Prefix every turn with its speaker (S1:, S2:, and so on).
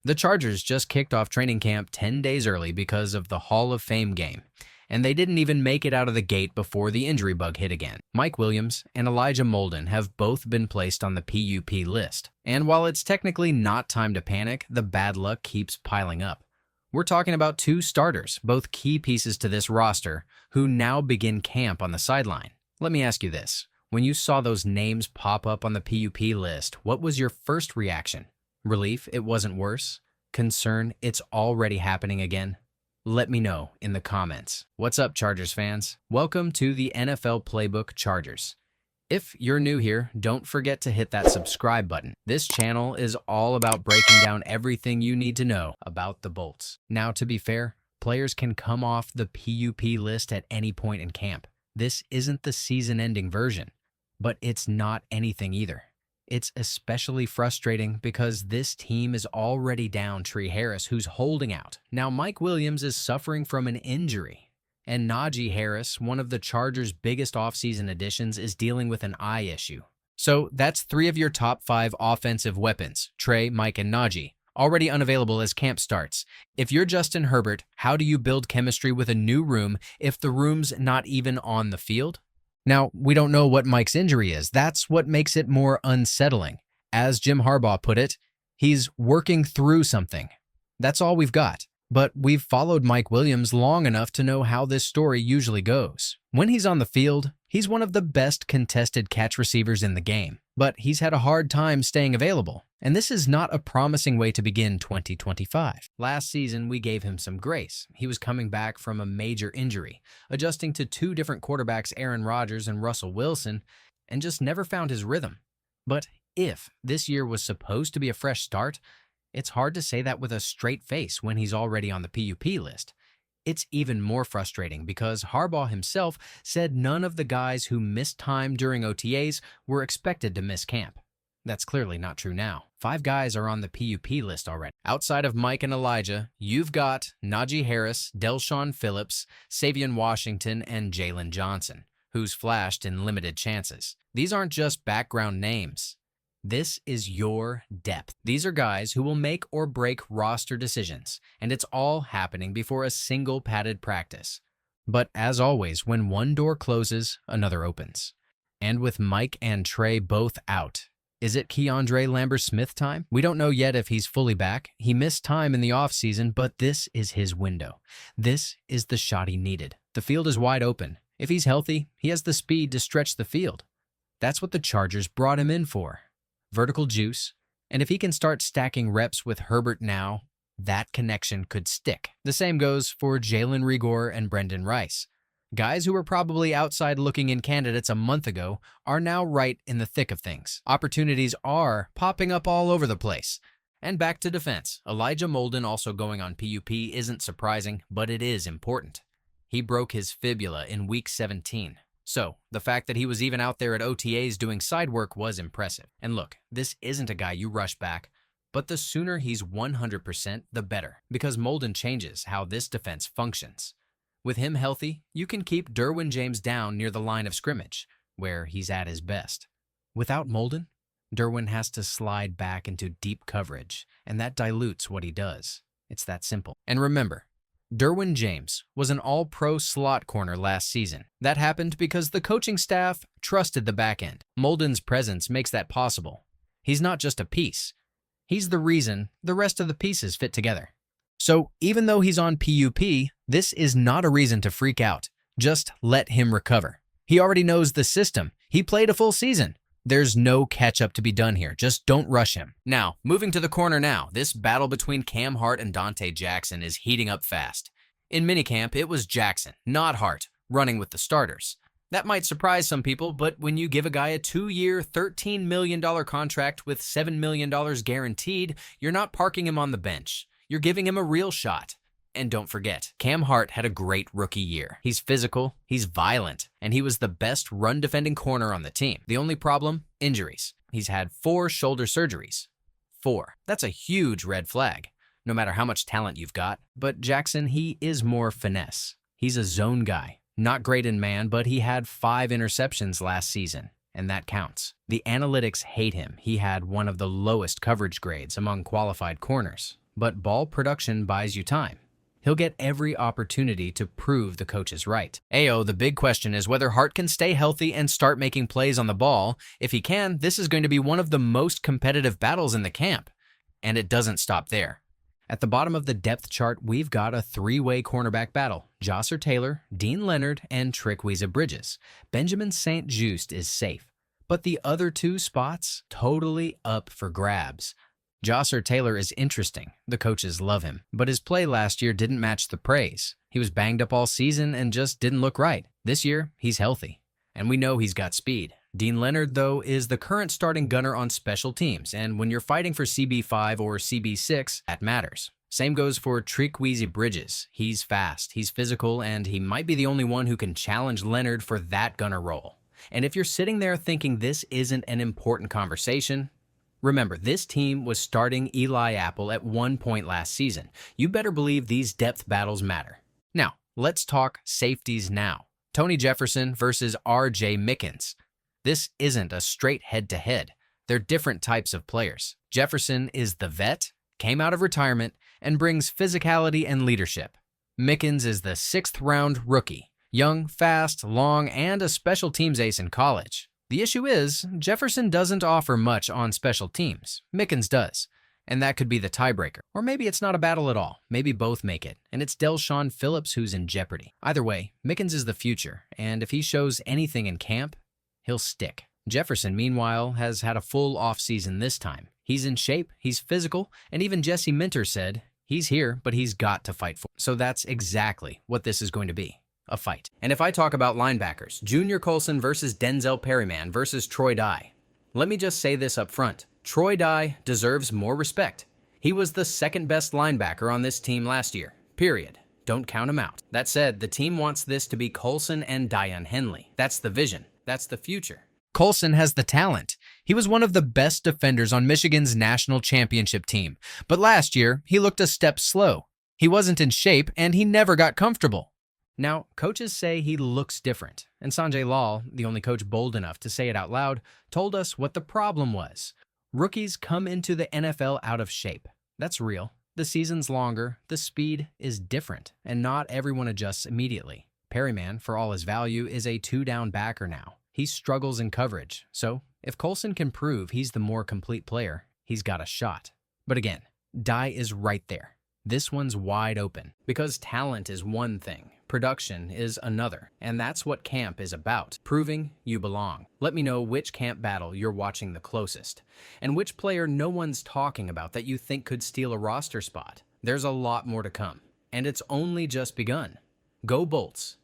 S1: The Chargers just kicked off training camp 10 days early because of the Hall of Fame game, and they didn't even make it out of the gate before the injury bug hit again. Mike Williams and Elijah Molden have both been placed on the PUP list, and while it's technically not time to panic, the bad luck keeps piling up. We're talking about two starters, both key pieces to this roster, who now begin camp on the sideline. Let me ask you this. When you saw those names pop up on the PUP list, what was your first reaction? Relief it wasn't worse? Concern it's already happening again? Let me know in the comments. What's up, Chargers fans? Welcome to the NFL Playbook Chargers. If you're new here, don't forget to hit that subscribe button. This channel is all about breaking down everything you need to know about the Bolts. Now, to be fair, players can come off the PUP list at any point in camp. This isn't the season-ending version, but it's not anything either. It's especially frustrating because this team is already down Najee Harris, who's holding out. Now, Mike Williams is suffering from an injury, and Najee Harris, one of the Chargers' biggest offseason additions, is dealing with an eye issue. So that's 3 of your top 5 offensive weapons, Trey, Mike, and Najee, already unavailable as camp starts. If you're Justin Herbert, how do you build chemistry with a new room if the room's not even on the field? Now, we don't know what Mike's injury is. That's what makes it more unsettling. As Jim Harbaugh put it, he's working through something. That's all we've got. But we've followed Mike Williams long enough to know how this story usually goes. When he's on the field, he's one of the best contested catch receivers in the game, but he's had a hard time staying available, and this is not a promising way to begin 2025. Last season, we gave him some grace. He was coming back from a major injury, adjusting to 2 different quarterbacks, Aaron Rodgers and Russell Wilson, and just never found his rhythm. But if this year was supposed to be a fresh start, it's hard to say that with a straight face when he's already on the PUP list. It's even more frustrating because Harbaugh himself said none of the guys who missed time during OTAs were expected to miss camp. That's clearly not true now. 5 guys are on the PUP list already. Outside of Mike and Elijah, you've got Najee Harris, Del'Shawn Phillips, Savion Washington, and Jalen Johnson, who's flashed in limited chances. These aren't just background names. This is your depth. These are guys who will make or break roster decisions, and it's all happening before a single padded practice. But as always, when one door closes, another opens. And with Mike and Trey both out, is it KeAndre Lambert-Smith time? We don't know yet if he's fully back. He missed time in the offseason, but this is his window. This is the shot he needed. The field is wide open. If he's healthy, he has the speed to stretch the field. That's what the Chargers brought him in for. Vertical juice, and if he can start stacking reps with Herbert now, that connection could stick. The same goes for Jalen Reagor and Brendan Rice. Guys who were probably outside looking in candidates a month ago are now right in the thick of things. Opportunities are popping up all over the place. And back to defense. Elijah Molden also going on PUP isn't surprising, but it is important. He broke his fibula in week 17. So, the fact that he was even out there at OTAs doing side work was impressive. And look, this isn't a guy you rush back, but the sooner he's 100%, the better, because Molden changes how this defense functions. With him healthy, you can keep Derwin James down near the line of scrimmage, where he's at his best. Without Molden, Derwin has to slide back into deep coverage, and that dilutes what he does. It's that simple. And remember, Derwin James was an all-pro slot corner last season. That happened because the coaching staff trusted the back end. Molden's presence makes that possible. He's not just a piece. He's the reason the rest of the pieces fit together. So even though he's on PUP, this is not a reason to freak out. Just let him recover. He already knows the system. He played a full season. There's no catch-up to be done here. Just don't rush him. Now, moving to the corner now, this battle between Cam Hart and Dante Jackson is heating up fast. In minicamp, it was Jackson, not Hart, running with the starters. That might surprise some people, but when you give a guy a 2-year, $13 million contract with $7 million guaranteed, you're not parking him on the bench. You're giving him a real shot. And don't forget, Cam Hart had a great rookie year. He's physical, he's violent, and he was the best run-defending corner on the team. The only problem? Injuries. He's had 4 shoulder surgeries. 4. That's a huge red flag, no matter how much talent you've got. But Jackson, he is more finesse. He's a zone guy. Not great in man, but he had 5 interceptions last season, and that counts. The analytics hate him. He had one of the lowest coverage grades among qualified corners. but ball production buys you time. He'll get every opportunity to prove the coach is right. The big question is whether Hart can stay healthy and start making plays on the ball. If he can, this is going to be one of the most competitive battles in the camp. And it doesn't stop there. At the bottom of the depth chart, we've got a three-way cornerback battle. Josser Taylor, Dean Leonard, and Trikweza Bridges. Benjamin St-Juste is safe. But the other two spots, totally up for grabs. Josser Taylor is interesting. The coaches love him. But his play last year didn't match the praise. He was banged up all season and just didn't look right. This year, he's healthy. And we know he's got speed. Dean Leonard, though, is the current starting gunner on special teams. And when you're fighting for CB5 or CB6, that matters. Same goes for Trikweza Bridges. He's fast, he's physical, and he might be the only one who can challenge Leonard for that gunner role. And if you're sitting there thinking this isn't an important conversation, remember, this team was starting Eli Apple at one point last season. You better believe these depth battles matter. Now, let's talk safeties now. Tony Jefferson versus R.J. Mickens. This isn't a straight head-to-head. They're different types of players. Jefferson is the vet, came out of retirement, and brings physicality and leadership. Mickens is the sixth-round rookie, young, fast, long, and a special teams ace in college. The issue is, Jefferson doesn't offer much on special teams. Mickens does, and that could be the tiebreaker. Or maybe it's not a battle at all. Maybe both make it, and it's Del'Shawn Phillips who's in jeopardy. Either way, Mickens is the future, and if he shows anything in camp, he'll stick. Jefferson, meanwhile, has had a full offseason this time. He's in shape, he's physical, and even Jesse Minter said, he's here, but he's got to fight for it. So that's exactly what this is going to be. A fight. And if I talk about linebackers, Junior Colson versus Denzel Perryman versus Troy Dye. Let me just say this up front. Troy Dye deserves more respect. He was the second best linebacker on this team last year. Period. Don't count him out. That said, the team wants this to be Colson and Dion Henley. That's the vision. That's the future. Colson has the talent. He was one of the best defenders on Michigan's national championship team. But last year, he looked a step slow. He wasn't in shape, and he never got comfortable. Now, coaches say he looks different, and Sanjay Lal, the only coach bold enough to say it out loud, told us what the problem was. Rookies come into the NFL out of shape. That's real. The season's longer, the speed is different, and not everyone adjusts immediately. Perryman, for all his value, is a two-down backer now. He struggles in coverage, so if Colson can prove he's the more complete player, he's got a shot. But again, Dye is right there. This one's wide open, because talent is one thing, production is another, and that's what camp is about, proving you belong. Let me know which camp battle you're watching the closest, and which player no one's talking about that you think could steal a roster spot. There's a lot more to come, and it's only just begun. Go Bolts!